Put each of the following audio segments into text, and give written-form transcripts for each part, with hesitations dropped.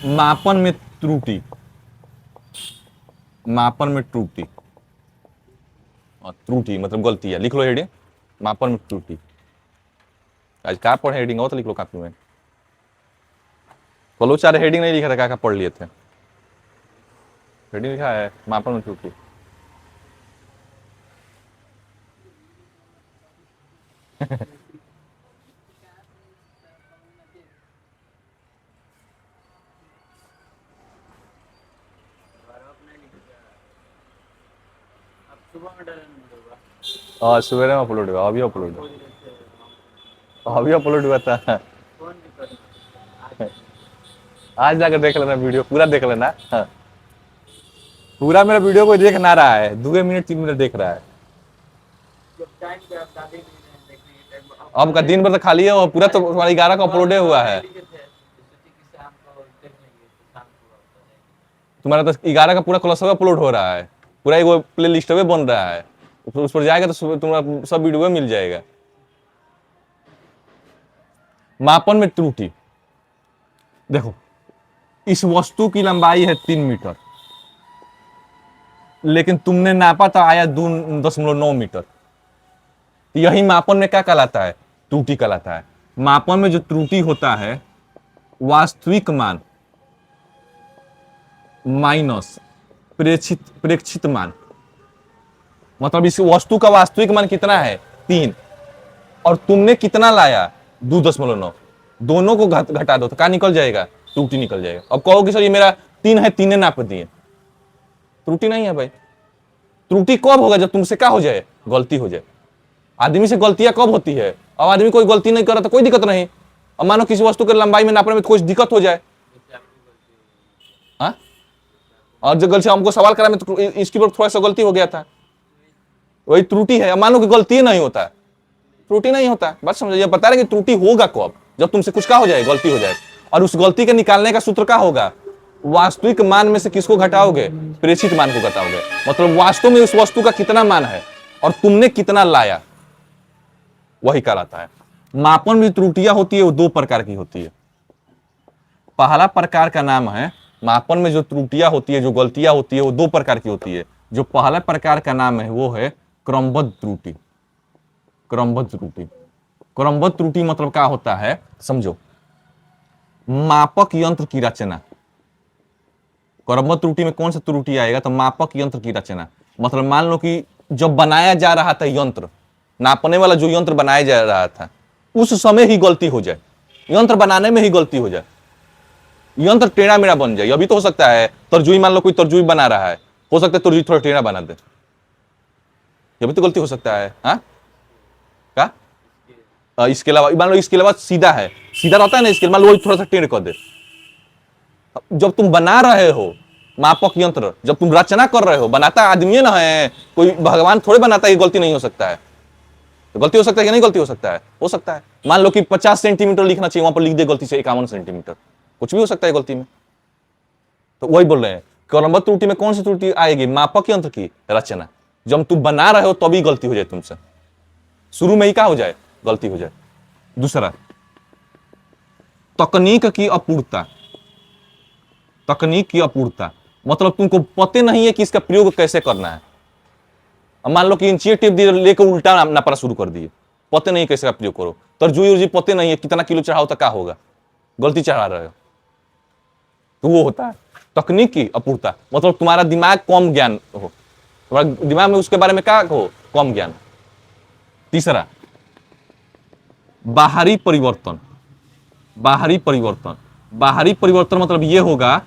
मापन में त्रुटि, मापन में त्रुटि, त्रुटि मतलब गलती है, लिख लो हेडिंग मापन में त्रुटि। आज क्या पढ़े हेडिंग हो तो लिख लो कापी में। कल चार हेडिंग नहीं लिखा था, क्या पढ़ लिए थे। हेडिंग लिखा है मापन में त्रुटि। हाँ सवेरे में अपलोड हुआ, अभी अपलोड हुआ, अभी अपलोड हुआ था। आज जाकर देख लेना वीडियो पूरा, देख लेना। हाँ। पूरा मेरा वीडियो कोई देख ना रहा है, 2 मिनट 3 मिनट देख रहा है। अब का दिन भर तो खाली है, और पूरा तो तुम्हारा 11 का अपलोड हुआ है। तुम्हारा तो 11 का पूरा क्लास अपलोड हो रहा है, पूरा एक प्ले लिस्ट में बन रहा है, उस पर जाएगा तो तुम्हारा सब वीडियो मिल जाएगा। मापन में त्रुटि, देखो इस वस्तु की लंबाई है 3 मीटर, लेकिन तुमने नापा तो आया 2.9 मीटर। यही मापन में क्या कहलाता है, त्रुटि कहलाता है। मापन में जो त्रुटि होता है, वास्तविक मान माइनस प्रेक्षित प्रेक्षित मान, मतलब इस वस्तु का वास्तविक मान कितना है 3, और तुमने कितना लाया 2.9, दोनों को घटा दो तो क्या निकल जाएगा, त्रुटि निकल जाएगा। अब कहोगे सर ये मेरा 3 है, 3 ने नाप दिए, त्रुटि नहीं है भाई। त्रुटि कब होगा, जब तुमसे क्या हो जाए, गलती हो जाए। आदमी से गलतियां कब होती है, अब आदमी कोई गलती नहीं कर रहा तो कोई दिक्कत नहीं। अब मानो किसी वस्तु की लंबाई में नापने में कोई दिक्कत हो जाए, हाँ, और जो गलती हमको सवाल करा में तो इसकी पर थोड़ा सा गलती हो गया था, वही त्रुटि है। अब मान लो कि गलती नहीं होता, त्रुटि नहीं होता। बात समझ, ये बता रहे कि त्रुटि होगा कब, जब तुमसे कुछ क्या हो जाए, गलती हो जाए। और उस गलती के निकालने का सूत्र क्या होगा, वास्तविक मान में से किसको घटाओगे, प्रेक्षित मान को घटाओगे। मतलब वास्तव में उस वस्तु का कितना मान है और तुमने कितना लाया, वही कहलाता है। मापन में त्रुटियां होती है, वो 2 प्रकार की होती है। पहला प्रकार का नाम है, मापन में जो त्रुटियां होती है, जो गलतियां होती है, वो 2 प्रकार की होती है। जो पहला प्रकार का नाम है वो है क्रमबद्ध त्रुटि। क्रमबद्ध त्रुटि, क्रमबद्ध त्रुटि मतलब क्या होता है, समझो। मापक यंत्र की रचना, क्रमबद्ध त्रुटि में कौन सा त्रुटि आएगा, तो मापक यंत्र की रचना। मतलब मान लो कि जब बनाया जा रहा था यंत्र, नापने वाला जो यंत्र बनाया जा रहा था, उस समय ही गलती हो जाए, यंत्र बनाने में ही गलती हो जाए, यंत्र टेढ़ा मेढ़ा बन जाए। अभी तो हो सकता है तरजुई, मान लो कोई तरजुई बना रहा है, हो सकता है तरजुई थोड़ा टेढ़ा बना दे, ये भी तो गलती हो सकता है। हाँ क्या, इसके अलावा मान लो इसके अलावा सीधा है, सीधा रहता है ना इसके, मान लो थोड़ा सा टेढ़ कर दे। जब तुम बना रहे हो मापक यंत्र, जब तुम रचना कर रहे हो, बनाता आदमी ना है, कोई भगवान थोड़े बनाता है, गलती नहीं हो सकता है। तो गलती हो सकता है कि नहीं, गलती हो सकता है, हो सकता है। मान लो कि 50 सेंटीमीटर लिखना चाहिए, वहां पर लिख दे गलती से 51 सेंटीमीटर, कुछ भी हो सकता है गलती में। तो वही बोल रहे हैं, क्रमबद्ध त्रुटि में कौन सी त्रुटि आएगी, मापक यंत्र की रचना। जब तुम बना रहे हो तभी गलती हो जाए तुमसे, शुरू में ही क्या हो जाए, गलती हो जाए। दूसरा, तकनीक की अपूर्णता। तकनीक की अपूर्णता मतलब तुमको पता नहीं है कि इसका प्रयोग कैसे करना है। अब मान लो कि इंची टेप लेकर उल्टा नापना शुरू कर दिए, पते नहीं कैसे का प्रयोग करो, तरजुई उर्जी पते नहीं है कितना किलो चढ़ाओ तो क्या होगा, गलती चढ़ा रहे हो, तो वो होता है तकनीक की अपूर्णता। मतलब तुम्हारा दिमाग कम ज्ञान हो, तुम्हारा दिमाग में उसके बारे में क्या हो, कम ज्ञान। तीसरा, बाहरी परिवर्तन। बाहरी परिवर्तन, बाहरी परिवर्तन मतलब ये होगा,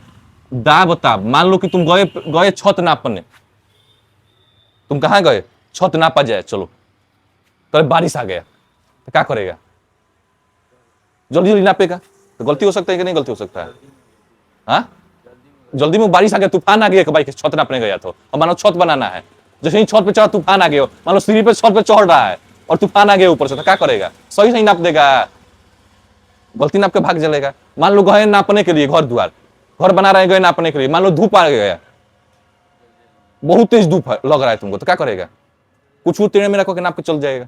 दाब ताब। मान लो कि तुम गए गए छत नापने, तुम कहां गए, छत नापा जाए, चलो तो बारिश आ गया तो क्या करेगा, जल्दी जल्दी नापेगा, तो गलती हो सकता है कि नहीं, गलती हो सकता है। हाँ, जल्दी में बारिश आ गया, तूफान आ गया, भाई छत नापने गया तो, और मानो छत बनाना है, जैसे ही छत पे चढ़ा तूफान आ गया, मान लो सीढ़ी पे छत पे चढ़ रहा है और तूफान आ गया ऊपर से, तो क्या करेगा, सही सही नाप देगा, गलती नाप के भाग चलेगा। मान लो गए नापने के लिए, घर द्वार, घर बना रहे गए नापने के लिए, मान लो धूप आ गया, बहुत तेज धूप लग रहा है तुमको, तो क्या करेगा, कुछ टेढ़े मेढ़ा करके नाप के चल जाएगा।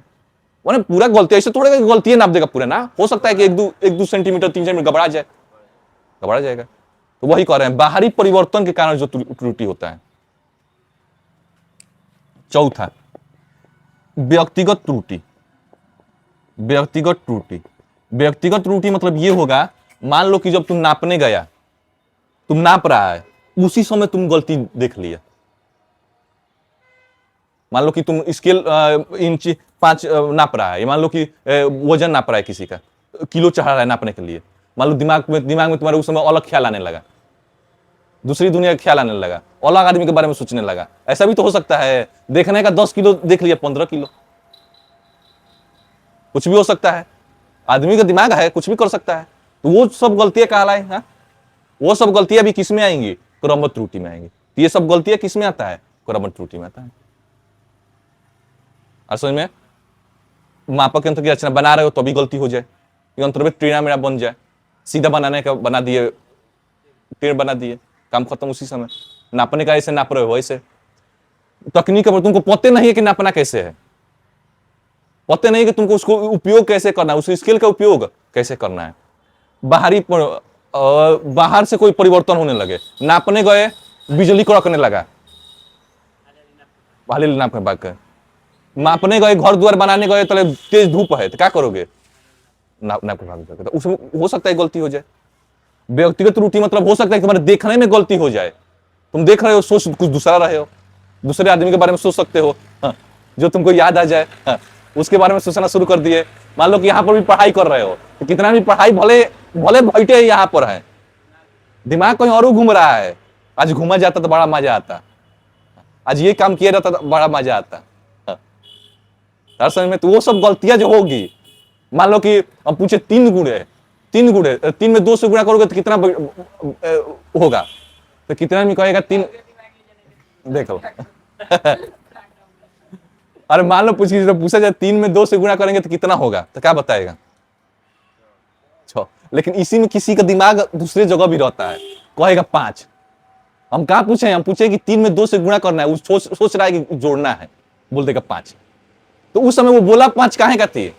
मैंने पूरा गलती, ऐसे थोड़े गलती नाप देगा पूरा ना, हो सकता है कि एक दो सेंटीमीटर 3 सेंटीमीटर घबरा जाए, घबरा जाएगा। तो वही कह रहे हैं, बाहरी परिवर्तन के कारण जो त्रुटि होता है। चौथा, व्यक्तिगत त्रुटि। व्यक्तिगत त्रुटि, व्यक्तिगत त्रुटि मतलब ये होगा, मान लो कि जब तुम नापने गया, तुम नाप रहा है, उसी समय तुम गलती देख लिया। मान लो कि तुम स्केल इंच 5 नाप रहा है, मान लो कि वजन नाप रहा है किसी का, किलो चढ़ा रहा है नापने के लिए। मान लो दिमाग में तुम्हारे उस समय अलग ख्याल आने लगा, दूसरी दुनिया का ख्याल आने लगा, अलग आदमी के बारे में सोचने लगा। ऐसा भी तो हो सकता है, देखने का 10 किलो देख लिया 15 किलो, कुछ भी हो सकता है। आदमी का दिमाग है, कुछ भी कर सकता है। तो वो सब गलतियां कहलाए। हाँ, वो सब गलतियां भी किस में आएंगी? क्रमबद्ध त्रुटि में आएंगी। तो ये सब गलतियां किस में आता है? क्रमबद्ध त्रुटि में आता है। और समझ में, मापक यंत्र की रचना बना रहे हो तो भी गलती हो जाए, यंत्र में टेढ़ा मेढ़ा बन जाए, सीधा बनाने का बना दिए, टेढ़ बना दिए, काम खत्म उसी समय। नापने का ऐसे नाप रहे हो, ऐसे तकनीक पर तुमको पते नहीं है कि नापना कैसे है, पते नहीं कि तुमको उसको उपयोग कैसे करना है, उस स्केल का उपयोग कैसे करना है। बाहर से कोई परिवर्तन होने लगे, नापने गए बिजली कड़कने लगा, मापने गए, घर द्वार बनाने गए तो तेज धूप है, तो क्या करोगे? नाप के भाग जाओगे। तो उसमें हो सकता है गलती हो जाए। व्यक्तिगत त्रुटि मतलब हो सकता है कि तुम्हारे देखने में गलती हो जाए, तुम देख रहे हो, सोच कुछ दूसरा रहे हो, दूसरे आदमी के बारे में सोच सकते हो। हाँ, जो तुमको याद आ जाए, हाँ, उसके बारे में सोचना शुरू कर दिए। मान लो कि यहाँ पर भी पढ़ाई कर रहे हो, तो कितना भी पढ़ाई भले भले बैठे यहाँ पर है, दिमाग कहीं और घूम रहा है। आज घूमा जाता तो बड़ा मजा आता, आज ये काम किया जाता तो बड़ा मजा आता। हर समय में तो वो सब गलतियां जो होगी, मान लो कि हम पूछे 3 गुण है, 3 में 2 से गुणा करोगे तो कितना होगा? तो कितना में कहेगा 3? देखो अरे मान लो पूछा जाए 3 में 2 से गुणा करेंगे तो कितना होगा, तो क्या बताएगा? 6। लेकिन इसी में किसी का दिमाग दूसरी जगह भी रहता है, कहेगा 5। हम कहा पूछे, हम पूछे कि 3 में 2 से गुणा करना है, सोच रहा है कि जोड़ना है, बोल देगा 5। तो उस समय वो बोला 5 काहे का थी?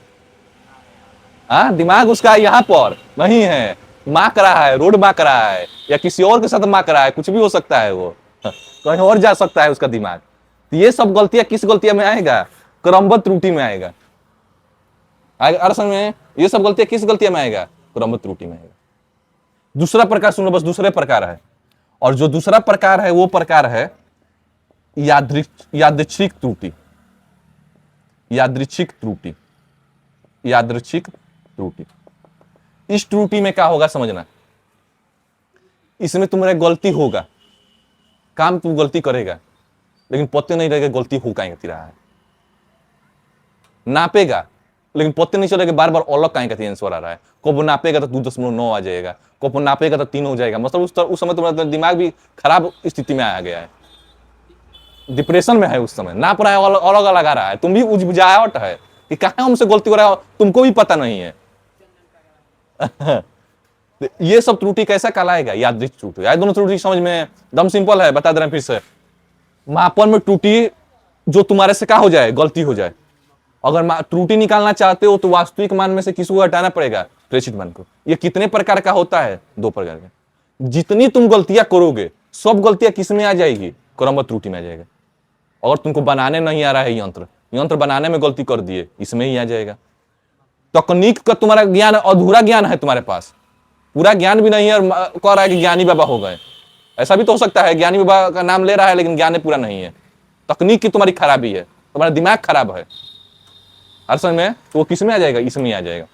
दिमाग उसका यहाँ पर नहीं है, माक रहा है, रोड माक रहा है, या किसी और के साथ माक रहा है, कुछ भी हो सकता है, वो कहीं और जा सकता है उसका दिमाग। तो ये सब गलतियां किस गलतियां में आएगा? क्रमबद्ध त्रुटि में आएगा। असल में ये सब गलतियां किस गलतियां में आएगा? क्रमबद्ध त्रुटि में आएगा। दूसरा प्रकार सुनो, बस दूसरे प्रकार है, और जो दूसरा प्रकार है वो प्रकार है यादृच्छिक त्रुटि। यादृच्छिक त्रुटि, यादृच्छिक त्रुटि। इस त्रुटि में क्या होगा समझना, इसमें तुम्हारा गलती होगा, काम तुम गलती करेगा, लेकिन पते नहीं रहेगा गलती हो काहे का रहा है। नापेगा, लेकिन पते नहीं चलेगा बार बार अलग काहे का आंसर आ रहा है। कब नापेगा तो 2.9 आ जाएगा, कब नापेगा तो 3 हो जाएगा। मतलब उस समय तुम्हारा दिमाग भी खराब स्थिति में आ गया है, डिप्रेशन में है उस समय। नाप रहा है, अलग अलग आ रहा है, तुम भी बुझावट है कि कहाँ हमसे गलती हो रहा है, तुमको भी पता नहीं है। ये सब त्रुटि कैसा कहलाएगा? यादृच्छिक त्रुटि। ये दोनों त्रुटि समझ में एकदम सिंपल है, बता दे रहे हैं फिर से। मापन में त्रुटि जो तुम्हारे से क्या हो जाए? गलती हो जाए। अगर त्रुटि निकालना चाहते हो तो वास्तविक मान में से किसी को हटाना पड़ेगा, प्रेषित मान को। ये कितने प्रकार का होता है? 2 प्रकार का। जितनी तुम गलतियां करोगे सब गलतियां किस में आ जाएगी? क्रमबद्ध त्रुटि में आ जाएगा। अगर तुमको बनाने नहीं आ रहा है यंत्र बनाने में गलती कर दिए, इसमें ही आ जाएगा। तकनीक का तुम्हारा ज्ञान अधूरा ज्ञान है, तुम्हारे पास पूरा ज्ञान भी नहीं है और कह रहा है कि ज्ञानी बाबा हो गए। ऐसा भी तो हो सकता है, ज्ञानी बाबा का नाम ले रहा है लेकिन ज्ञान पूरा नहीं है। तकनीक की तुम्हारी खराबी है, तुम्हारा दिमाग खराब है। हर समय में तो वो किस में आ जाएगा? इसमें आ जाएगा।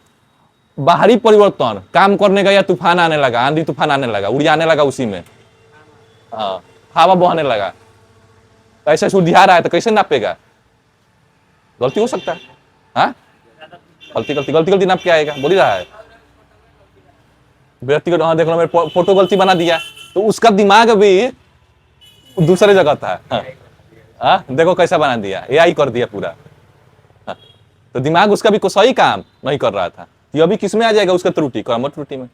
बाहरी परिवर्तन, काम करने का या तूफान आने लगा, आंधी तूफान आने लगा, उड़ जाने लगा उसी में, हाँ, हवा बहने लगा, ऐसे सुधिया रहा है तो कैसे नापेगा? गलती हो सकता है। हाँ, गलती नाप के आएगा, बोल ही रहा है। व्यक्तिगत, हाँ देख लो, मेरे फोटो गलती बना दिया तो उसका दिमाग भी दूसरे जगह था। हाँ, देखो कैसा बना दिया, AI कर दिया पूरा। हाँ, तो दिमाग उसका भी सही काम नहीं कर रहा था। ये अभी किस में आ जाएगा? उसका त्रुटि, क्रमबद्ध त्रुटि में।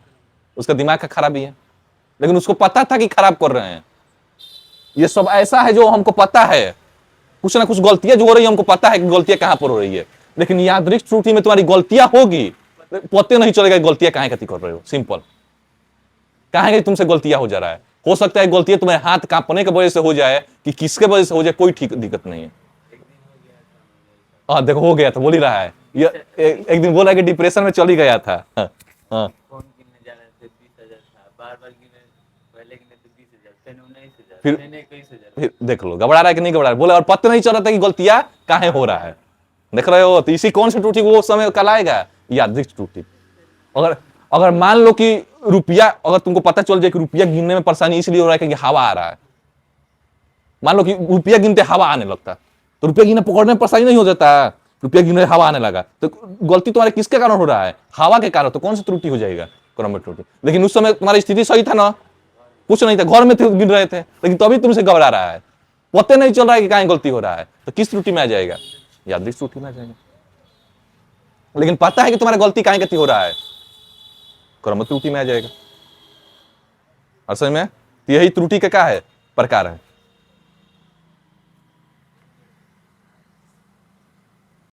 उसका दिमाग का खराबी है, लेकिन उसको पता था कि खराब कर रहे हैं। ये सब ऐसा है जो हमको पता है, कुछ ना कुछ गलतियां जो हो रही है हमको पता है कि गलतियां कहां पर हो रही है, लेकिन यादृच्छिक त्रुटि में तुम्हारी गलतियां होगी, पते नहीं चलेगा गलतियां कहां कती कर रहे हो। सिंपल, कहाँ है तुमसे गलतियां हो जा रहा है। हो सकता है गलतियां तुम्हारे हाथ कांपने की वजह से हो जाए कि किसके वजह से हो जाए, कोई ठीक दिक्कत नहीं है। हाँ देखो हो गया था, बोल ही रहा है ये। एक दिन बोला कि डिप्रेशन में चल ही गया था। हाँ, हाँ। फोन किनने जाने थे 20,000 था, बार बार गिने, पहले गिने तो 20,000, फिर 19,000, फिर फिर 21,000। फिर देख लो घबरा रहा है कि नहीं घबरा रहा है, बोला और पता नहीं चल रहा था कि गलतियां काहे हो रहा है। देख रहे हो, तो इसी कौन सी टूटी वो समय कल आएगा, यादृच्छिक टूटी। अगर अगर मान लो कि रुपया, अगर तुमको पता चल जाए कि रुपया गिनने में परेशानी इसलिए हो रहा है क्योंकि हवा आ रहा है, मान लो कि रुपया गिनते हवा आने लगता, तो रुपया गिनने पकड़ने में परेशानी नहीं हो जाता, रुपया गिनने हवा आने लगा, तो गलती तुम्हारे किसके कारण हो रहा है, हवा के कारण, तो कौन सी त्रुटि हो जाएगा, क्रम में त्रुटि। लेकिन उस समय तुम्हारी स्थिति सही था ना, कुछ नहीं था, घर में थे, गिन रहे थे, लेकिन तभी तुमसे घबरा रहा है, पता नहीं चल रहा है कि कहीं गलती हो रहा है, तो किस त्रुटि में आ जाएगा, यादृच्छिक त्रुटि में आ जाएगा। लेकिन पता है कि तुम्हारा गलती कहीं गति हो रहा है, क्रम त्रुटि में आ जाएगा। असल में यही त्रुटि का क्या है, प्रकार है।